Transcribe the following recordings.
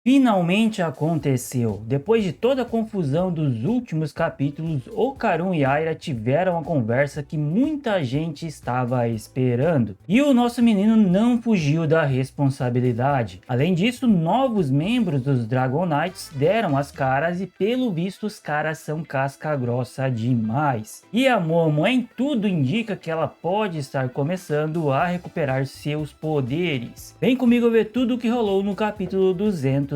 Finalmente aconteceu! Depois de toda a confusão dos últimos capítulos, Okarun e Aira tiveram a conversa que muita gente estava esperando. E o nosso menino não fugiu da responsabilidade. Além disso, novos membros dos Dragon Knights deram as caras e pelo visto os caras são casca grossa demais. E a Momo em tudo indica que ela pode estar começando a recuperar seus poderes. Vem comigo ver tudo o que rolou no capítulo 238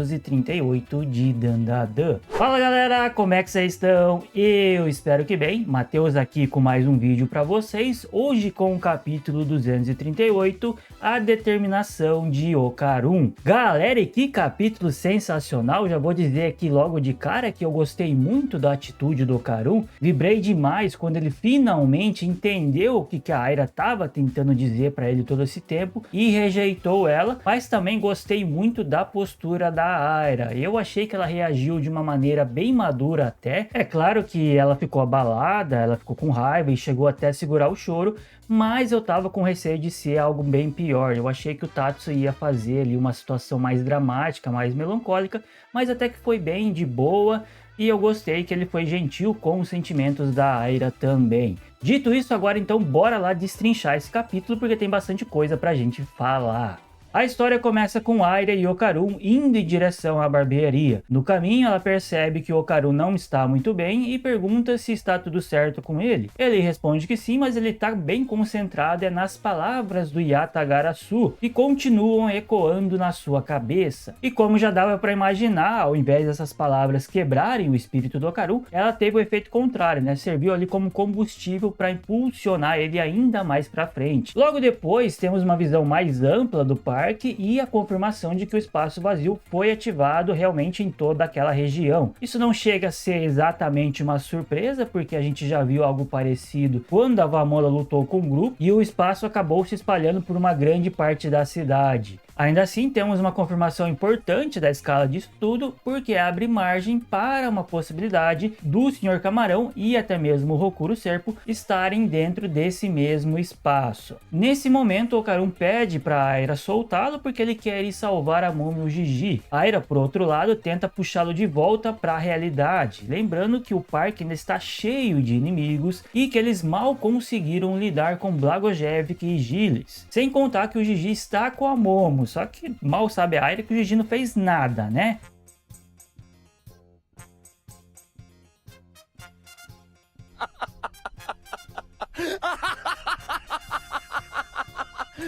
de Dandadan. Fala galera, como é que vocês estão? Eu espero que bem. Matheus aqui com mais um vídeo para vocês. Hoje com o capítulo 238, a determinação de Okarun. Galera, e que capítulo sensacional. Já vou dizer aqui logo de cara que eu gostei muito da atitude do Okarun. Vibrei demais quando ele finalmente entendeu o que a Aira estava tentando dizer para ele todo esse tempo e rejeitou ela. Mas também gostei muito da postura da Aira. Eu achei que ela reagiu de uma maneira bem madura até. É claro que ela ficou abalada, ela ficou com raiva e chegou até a segurar o choro, mas eu tava com receio de ser algo bem pior. Eu achei que o Tatsu ia fazer ali uma situação mais dramática, mais melancólica, mas até que foi bem de boa. E eu gostei que ele foi gentil com os sentimentos da Aira também. Dito isso, agora então bora lá destrinchar esse capítulo, porque tem bastante coisa pra gente falar. A história começa com Aira e Okarun indo em direção à barbearia. No caminho, ela percebe que Okarun não está muito bem e pergunta se está tudo certo com ele. Ele responde que sim, mas ele está bem concentrado nas palavras do Yatagarasu, que continuam ecoando na sua cabeça. E como já dava para imaginar, ao invés dessas palavras quebrarem o espírito do Okarun, ela teve o efeito contrário, né? Serviu ali como combustível para impulsionar ele ainda mais para frente. Logo depois, temos uma visão mais ampla do parque e a confirmação de que o espaço vazio foi ativado realmente em toda aquela região. Isso não chega a ser exatamente uma surpresa, porque a gente já viu algo parecido quando a Vamola lutou com o grupo e o espaço acabou se espalhando por uma grande parte da cidade. Ainda assim, temos uma confirmação importante da escala disso tudo, porque abre margem para uma possibilidade do Sr. Camarão e até mesmo o Rokuro Serpo estarem dentro desse mesmo espaço. Nesse momento, Okarun pede para Aira soltá-lo porque ele quer ir salvar a Momo e o Jiji. Aira, por outro lado, tenta puxá-lo de volta para a realidade, lembrando que o parque ainda está cheio de inimigos e que eles mal conseguiram lidar com Blagojevic e Gilles. Sem contar que o Jiji está com a Momo, só que mal sabe a Aira que o Jiji não fez nada, né?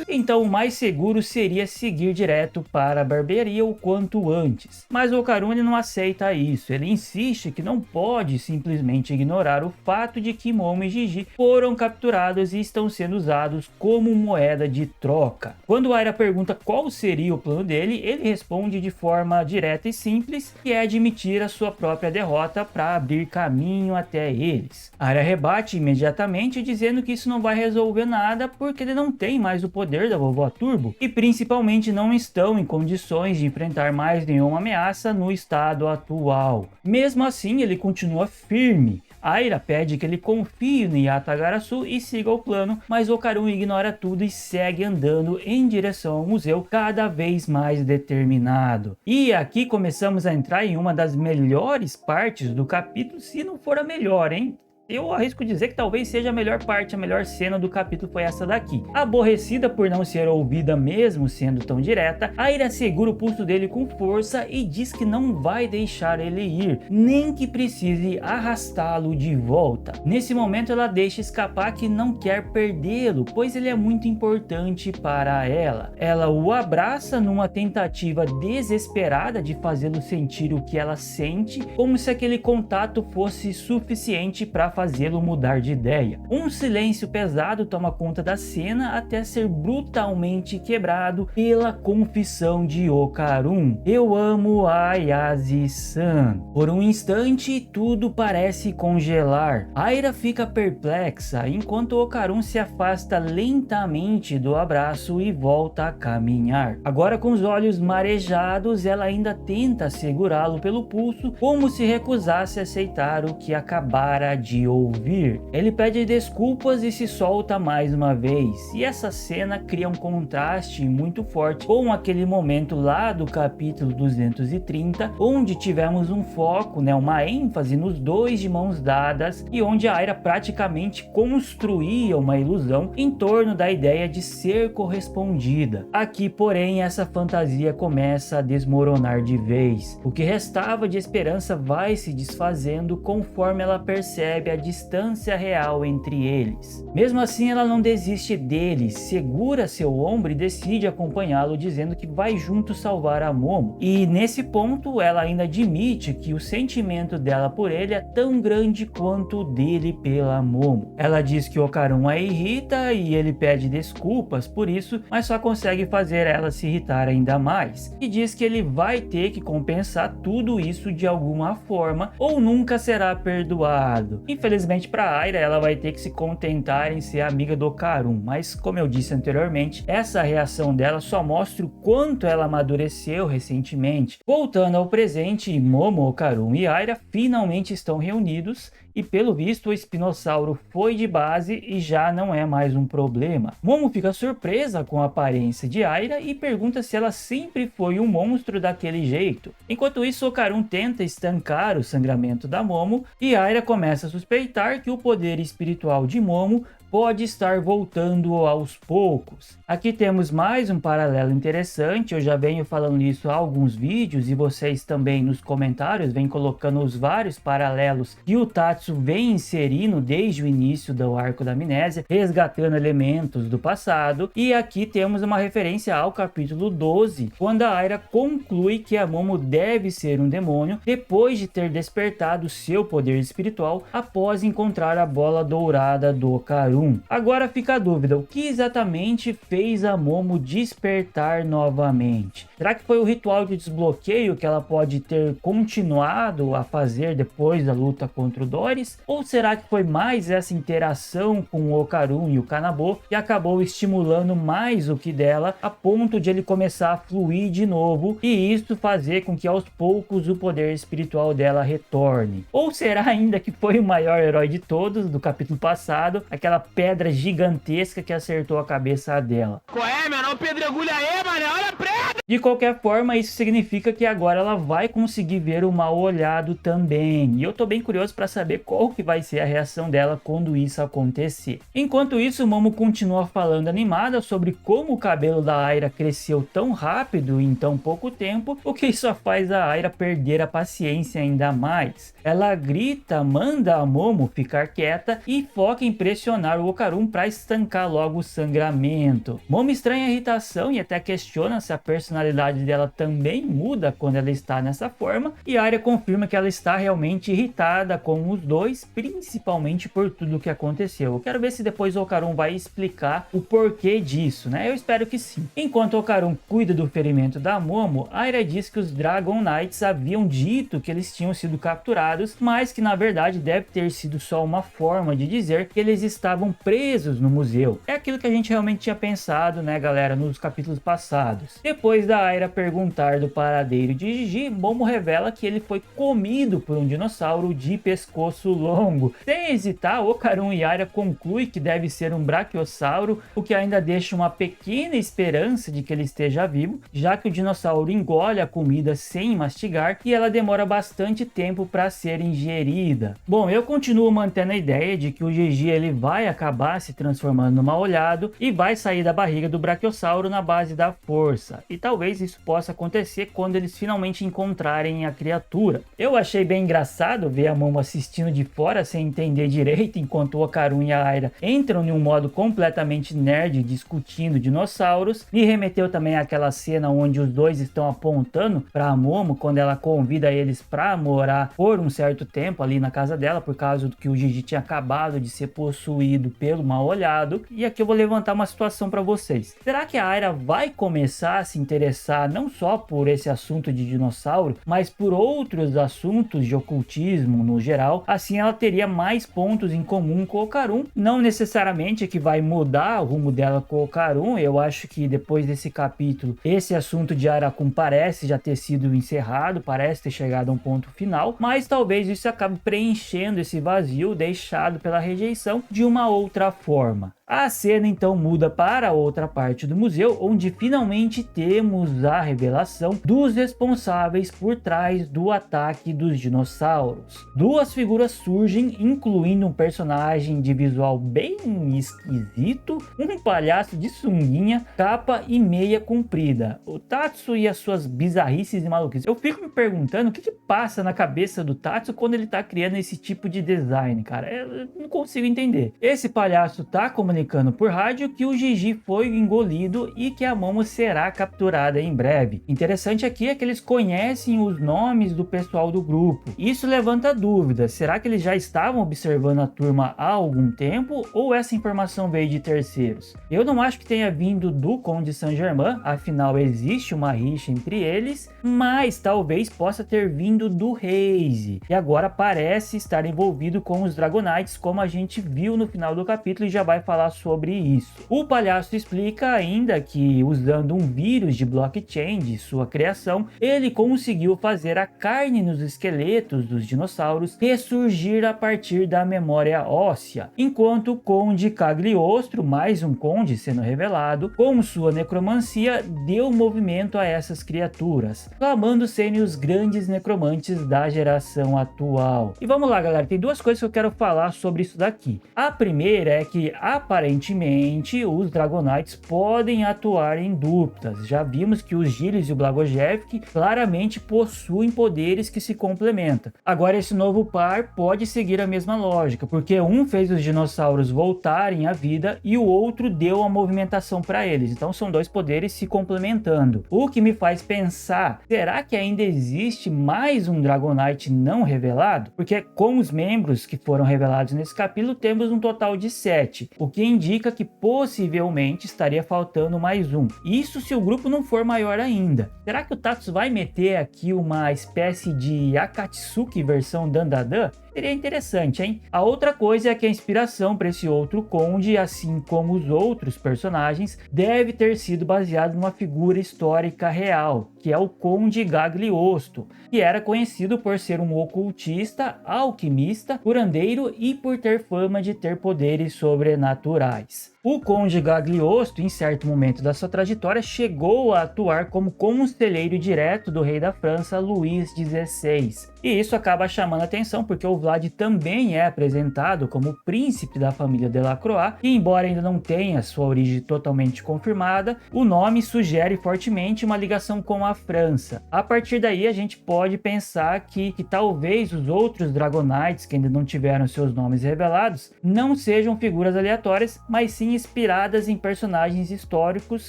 Então o mais seguro seria seguir direto para a barbearia o quanto antes. Mas o Okarun não aceita isso, ele insiste que não pode simplesmente ignorar o fato de que Momo e Jiji foram capturados e estão sendo usados como moeda de troca. Quando Aira pergunta qual seria o plano dele, ele responde de forma direta e simples, que é admitir a sua própria derrota para abrir caminho até eles. Aira rebate imediatamente dizendo que isso não vai resolver nada porque ele não tem mais o poder da vovó Turbo e principalmente não estão em condições de enfrentar mais nenhuma ameaça no estado atual. Mesmo assim, ele continua firme. Aira pede que ele confie no Yatagarasu e siga o plano, mas Okarun ignora tudo e segue andando em direção ao museu cada vez mais determinado. E aqui começamos a entrar em uma das melhores partes do capítulo, se não for a melhor, hein? Eu arrisco dizer que talvez seja a melhor parte, a melhor cena do capítulo foi essa daqui. Aborrecida por não ser ouvida mesmo sendo tão direta, Aira segura o pulso dele com força e diz que não vai deixar ele ir, nem que precise arrastá-lo de volta. Nesse momento ela deixa escapar que não quer perdê-lo, pois ele é muito importante para ela. Ela o abraça numa tentativa desesperada de fazê-lo sentir o que ela sente, como se aquele contato fosse suficiente para fazê-lo mudar de ideia. Um silêncio pesado toma conta da cena até ser brutalmente quebrado pela confissão de Okarun. Eu amo Ayase-san. Por um instante, tudo parece congelar. Aira fica perplexa, enquanto Okarun se afasta lentamente do abraço e volta a caminhar. Agora com os olhos marejados, ela ainda tenta segurá-lo pelo pulso, como se recusasse a aceitar o que acabara de de ouvir. Ele pede desculpas e se solta mais uma vez, e essa cena cria um contraste muito forte com aquele momento lá do capítulo 230, onde tivemos um foco, uma ênfase nos dois de mãos dadas, e onde a Aira praticamente construía uma ilusão em torno da ideia de ser correspondida. Aqui, porém, essa fantasia começa a desmoronar de vez. O que restava de esperança vai se desfazendo conforme ela percebe a distância real entre eles. Mesmo assim, ela não desiste dele, segura seu ombro e decide acompanhá-lo, dizendo que vai junto salvar a Momo. E nesse ponto, ela ainda admite que o sentimento dela por ele é tão grande quanto o dele pela Momo. Ela diz que Okarun a irrita e ele pede desculpas por isso, mas só consegue fazer ela se irritar ainda mais. E diz que ele vai ter que compensar tudo isso de alguma forma ou nunca será perdoado. Infelizmente para Aira, ela vai ter que se contentar em ser amiga do Okarun, mas como eu disse anteriormente, essa reação dela só mostra o quanto ela amadureceu recentemente. Voltando ao presente, Momo, Okarun e Aira finalmente estão reunidos e pelo visto o espinossauro foi de base e já não é mais um problema. Momo fica surpresa com a aparência de Aira e pergunta se ela sempre foi um monstro daquele jeito. Enquanto isso, Okarun tenta estancar o sangramento da Momo e Aira começa a suspeitar que o poder espiritual de Momo pode estar voltando aos poucos. Aqui temos mais um paralelo interessante, eu já venho falando isso há alguns vídeos e vocês também nos comentários vêm colocando os vários paralelos que o Tatsu vem inserindo desde o início do arco da amnésia, resgatando elementos do passado, e aqui temos uma referência ao capítulo 12, quando a Aira conclui que a Momo deve ser um demônio depois de ter despertado seu poder espiritual após encontrar a bola dourada do Okarun. Agora fica a dúvida, o que exatamente fez a Momo despertar novamente? Será que foi o ritual de desbloqueio que ela pode ter continuado a fazer depois da luta contra o Doris? Ou será que foi mais essa interação com o Okarun e o Kanabo que acabou estimulando mais o ki dela a ponto de ele começar a fluir de novo e isso fazer com que aos poucos o poder espiritual dela retorne? Ou será ainda que foi o maior herói de todos do capítulo passado, aquela pedra gigantesca que acertou a cabeça dela? Qual é, meu nome? Pedregulha aí, mano, olha a pedra! De qualquer forma, isso significa que agora ela vai conseguir ver o mal olhado também. E eu tô bem curioso para saber qual que vai ser a reação dela quando isso acontecer. Enquanto isso, Momo continua falando animada sobre como o cabelo da Aira cresceu tão rápido em tão pouco tempo, o que só faz a Aira perder a paciência ainda mais. Ela grita, manda a Momo ficar quieta e foca em pressionar o Okarun para estancar logo o sangramento. Momo estranha a irritação e até questiona se a personalidade dela também muda quando ela está nessa forma, e Aira confirma que ela está realmente irritada com os dois, principalmente por tudo que aconteceu. Eu quero ver se depois o Okarun vai explicar o porquê disso, Eu espero que sim. Enquanto o Okarun cuida do ferimento da Momo, Aira diz que os Dragon Knights haviam dito que eles tinham sido capturados, mas que na verdade deve ter sido só uma forma de dizer que eles estavam presos no museu. É aquilo que a gente realmente tinha pensado, galera, nos capítulos passados. Depois da Aira perguntar do paradeiro de Jiji, Momo revela que ele foi comido por um dinossauro de pescoço longo. Sem hesitar, Okarun e Aira concluem que deve ser um brachiosauro, o que ainda deixa uma pequena esperança de que ele esteja vivo, já que o dinossauro engole a comida sem mastigar e ela demora bastante tempo para ser ingerida. Bom, eu continuo mantendo a ideia de que o Jiji ele vai acabar se transformando no mal-olhado e vai sair da barriga do brachiosauro na base da força. E talvez isso possa acontecer quando eles finalmente encontrarem a criatura. Eu achei bem engraçado ver a Momo assistindo de fora sem entender direito, enquanto o Okarun e a Aira entram em um modo completamente nerd discutindo dinossauros. Me remeteu também àquela cena onde os dois estão apontando para a Momo quando ela convida eles para morar por um certo tempo ali na casa dela, por causa do que o Jiji tinha acabado de ser possuído atraído pelo mal-olhado. E aqui eu vou levantar uma situação para vocês. Será que a Aira vai começar a se interessar não só por esse assunto de dinossauro, mas por outros assuntos de ocultismo no geral? Assim ela teria mais pontos em comum com o Ocarum. Não necessariamente que vai mudar o rumo dela com o Ocarum. Eu acho que depois desse capítulo, esse assunto de Aracum parece já ter sido encerrado, parece ter chegado a um ponto final, mas talvez isso acabe preenchendo esse vazio deixado pela rejeição de uma outra forma. A cena então muda para outra parte do museu, onde finalmente temos a revelação dos responsáveis por trás do ataque dos dinossauros. Duas figuras surgem, incluindo um personagem de visual bem esquisito, um palhaço de sunguinha, capa e meia comprida. O Tatsu e as suas bizarrices e maluquices. Eu fico me perguntando o que passa na cabeça do Tatsu quando ele tá criando esse tipo de design, cara. Eu não consigo entender. Esse palhaço tá comunicando por rádio que o Gigi foi engolido e que a Momo será capturada em breve. Interessante aqui é que eles conhecem os nomes do pessoal do grupo. Isso levanta dúvidas. Será que eles já estavam observando a turma há algum tempo ou essa informação veio de terceiros? Eu não acho que tenha vindo do Conde Saint-Germain, afinal existe uma rixa entre eles, mas talvez possa ter vindo do Raze e agora parece estar envolvido com os Dragonites, como a gente viu no final do capítulo e já vai falar sobre isso. O palhaço explica ainda que usando um vírus de blockchain de sua criação, ele conseguiu fazer a carne nos esqueletos dos dinossauros ressurgir a partir da memória óssea, enquanto o Conde Cagliostro, mais um conde sendo revelado, com sua necromancia deu movimento a essas criaturas, clamando serem os grandes necromantes da geração atual. E vamos lá, galera, tem duas coisas que eu quero falar sobre isso daqui. A primeira é que aparentemente os Dragonites podem atuar em duplas. Já vimos que os Gilles e o Blagojevski claramente possuem poderes que se complementam. Agora esse novo par pode seguir a mesma lógica, porque um fez os dinossauros voltarem à vida e o outro deu a movimentação para eles. Então são dois poderes se complementando. O que me faz pensar, será que ainda existe mais um Dragonite não revelado? Porque com os membros que foram revelados nesse capítulo temos um total de 7. O que indica que possivelmente estaria faltando mais um. Isso se o grupo não for maior ainda. Será que o Tatsu vai meter aqui uma espécie de Akatsuki versão Dandadan? Seria interessante, hein? A outra coisa é que a inspiração para esse outro conde, assim como os outros personagens, deve ter sido baseado numa figura histórica real, que é o Conde Gagliosto, que era conhecido por ser um ocultista, alquimista, curandeiro e por ter fama de ter poderes sobrenaturais. O Conde Gagliosto, em certo momento da sua trajetória, chegou a atuar como conselheiro direto do rei da França, Luís XVI. E isso acaba chamando a atenção porque o Vlad também é apresentado como príncipe da família Delacroix, e embora ainda não tenha sua origem totalmente confirmada, o nome sugere fortemente uma ligação com a França. A partir daí a gente pode pensar que talvez os outros Dragonites que ainda não tiveram seus nomes revelados não sejam figuras aleatórias, mas sim inspiradas em personagens históricos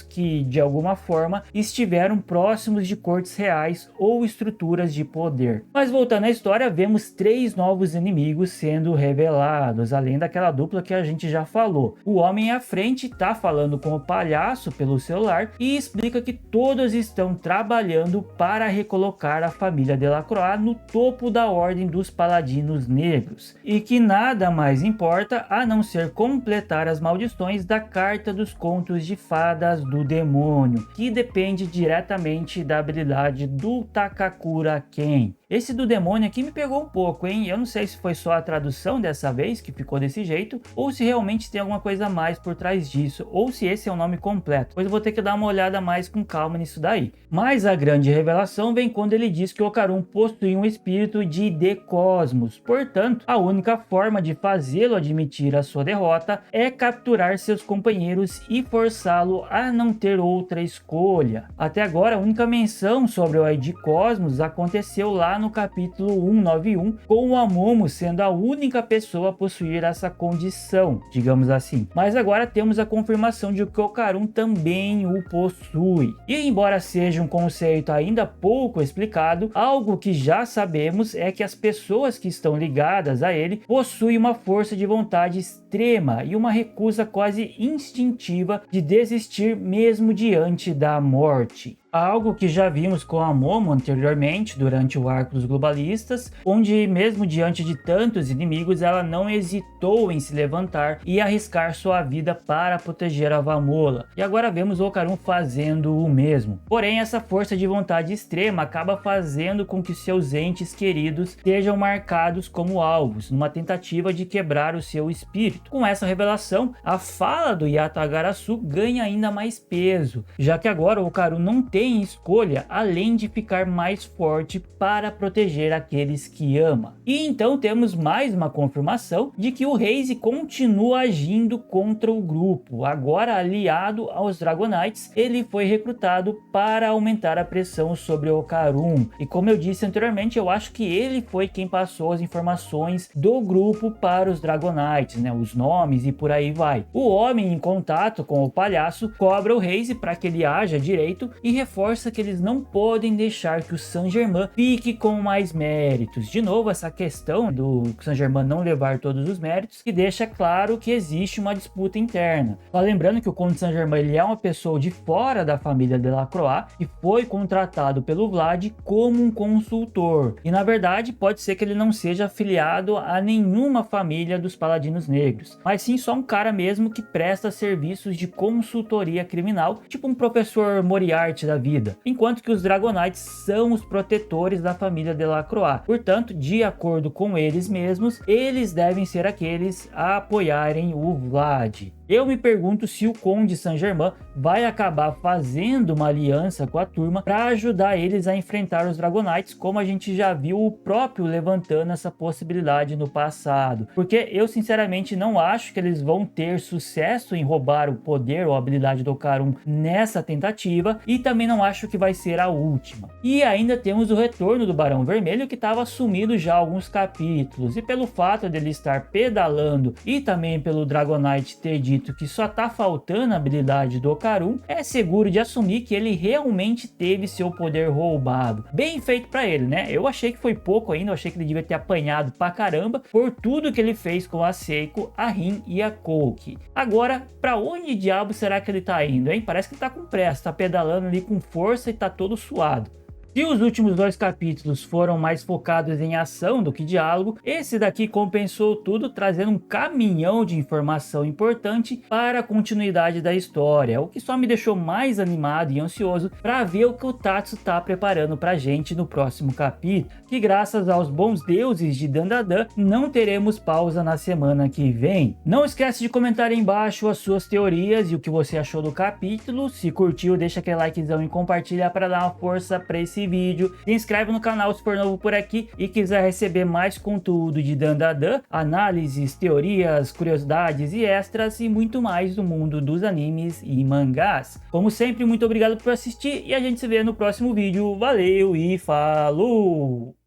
que, de alguma forma, estiveram próximos de cortes reais ou estruturas de poder. Mas voltando à história, vemos 3 novos inimigos sendo revelados, além daquela dupla que a gente já falou. O homem à frente está falando com o palhaço pelo celular e explica que todos estão trabalhando para recolocar a família Delacroix no topo da ordem dos paladinos negros, e que nada mais importa a não ser completar as maldições da carta dos contos de fadas do demônio, que depende diretamente da habilidade do Takakura Ken. Esse do demônio aqui me pegou um pouco, hein? Eu não sei se foi só a tradução dessa vez que ficou desse jeito, ou se realmente tem alguma coisa a mais por trás disso, ou se esse é o nome completo. Pois eu vou ter que dar uma olhada mais com calma nisso daí. Mas a grande revelação vem quando ele diz que o Ocarum possui um espírito de Decosmos. Portanto, a única forma de fazê-lo admitir a sua derrota é capturar seus companheiros e forçá-lo a não ter outra escolha. Até agora, a única menção sobre o ID Cosmos aconteceu lá lá no capítulo 191, com o Amomo sendo a única pessoa a possuir essa condição, digamos assim. Mas agora temos a confirmação de que o Okarun também o possui. E embora seja um conceito ainda pouco explicado, algo que já sabemos é que as pessoas que estão ligadas a ele possuem uma força de vontade extrema e uma recusa quase instintiva de desistir mesmo diante da morte. Algo que já vimos com a Momo anteriormente, durante o arco dos globalistas, onde mesmo diante de tantos inimigos, ela não hesitou em se levantar e arriscar sua vida para proteger a Vamola. E agora vemos o Okarun fazendo o mesmo. Porém, essa força de vontade extrema acaba fazendo com que seus entes queridos sejam marcados como alvos, numa tentativa de quebrar o seu espírito. Com essa revelação, a fala do Yatagarasu ganha ainda mais peso, já que agora o Okarun não tem escolha além de ficar mais forte para proteger aqueles que ama. E então temos mais uma confirmação de que o Raze continua agindo contra o grupo. Agora aliado aos Dragonites, ele foi recrutado para aumentar a pressão sobre o Okarun. E como eu disse anteriormente, eu acho que ele foi quem passou as informações do grupo para os Dragonites, né? Os nomes e por aí vai. O homem em contato com o palhaço cobra o Raze para que ele haja direito e reforça que eles não podem deixar que o Saint-Germain fique com mais méritos. De novo, essa questão do Saint-Germain não levar todos os méritos, que deixa claro que existe uma disputa interna. Só lembrando que o Conde Saint-Germain ele é uma pessoa de fora da família Delacroix e foi contratado pelo Vlad como um consultor. E na verdade pode ser que ele não seja afiliado a nenhuma família dos Paladinos Negros, mas sim só um cara mesmo que presta serviços de consultoria criminal, tipo um professor Moriarty da vida, enquanto que os Dragonites são os protetores da família Delacroix. Portanto, de acordo com eles mesmos, eles devem ser aqueles a apoiarem o Vlad. Eu me pergunto se o Conde Saint-Germain vai acabar fazendo uma aliança com a turma para ajudar eles a enfrentar os Dragonites, como a gente já viu o próprio levantando essa possibilidade no passado. Porque eu sinceramente não acho que eles vão ter sucesso em roubar o poder ou a habilidade do Okarun nessa tentativa, e também não acho que vai ser a última. E ainda temos o retorno do Barão Vermelho, que estava sumido já há alguns capítulos, e pelo fato dele estar pedalando e também pelo Dragonite ter dito que só tá faltando a habilidade do Okarun, é seguro de assumir que ele realmente teve seu poder roubado. Bem feito pra ele, né? Eu achei que foi pouco ainda, eu achei que ele devia ter apanhado pra caramba por tudo que ele fez com a Seiko, a Rin e a Kouki. Agora, pra onde diabo será que ele tá indo, hein? Parece que ele tá com pressa, tá pedalando ali com força e tá todo suado. Se os últimos dois capítulos foram mais focados em ação do que diálogo, esse daqui compensou tudo, trazendo um caminhão de informação importante para a continuidade da história, o que só me deixou mais animado e ansioso para ver o que o Tatsu tá preparando pra gente no próximo capítulo, que graças aos bons deuses de Dandadan, não teremos pausa na semana que vem. Não esquece de comentar aí embaixo as suas teorias e o que você achou do capítulo. Se curtiu, deixa aquele likezão e compartilha para dar uma força para esse vídeo. Se inscreve no canal se for novo por aqui e quiser receber mais conteúdo de Dandadan, análises, teorias, curiosidades e extras e muito mais do mundo dos animes e mangás. Como sempre, muito obrigado por assistir e a gente se vê no próximo vídeo. Valeu e falou!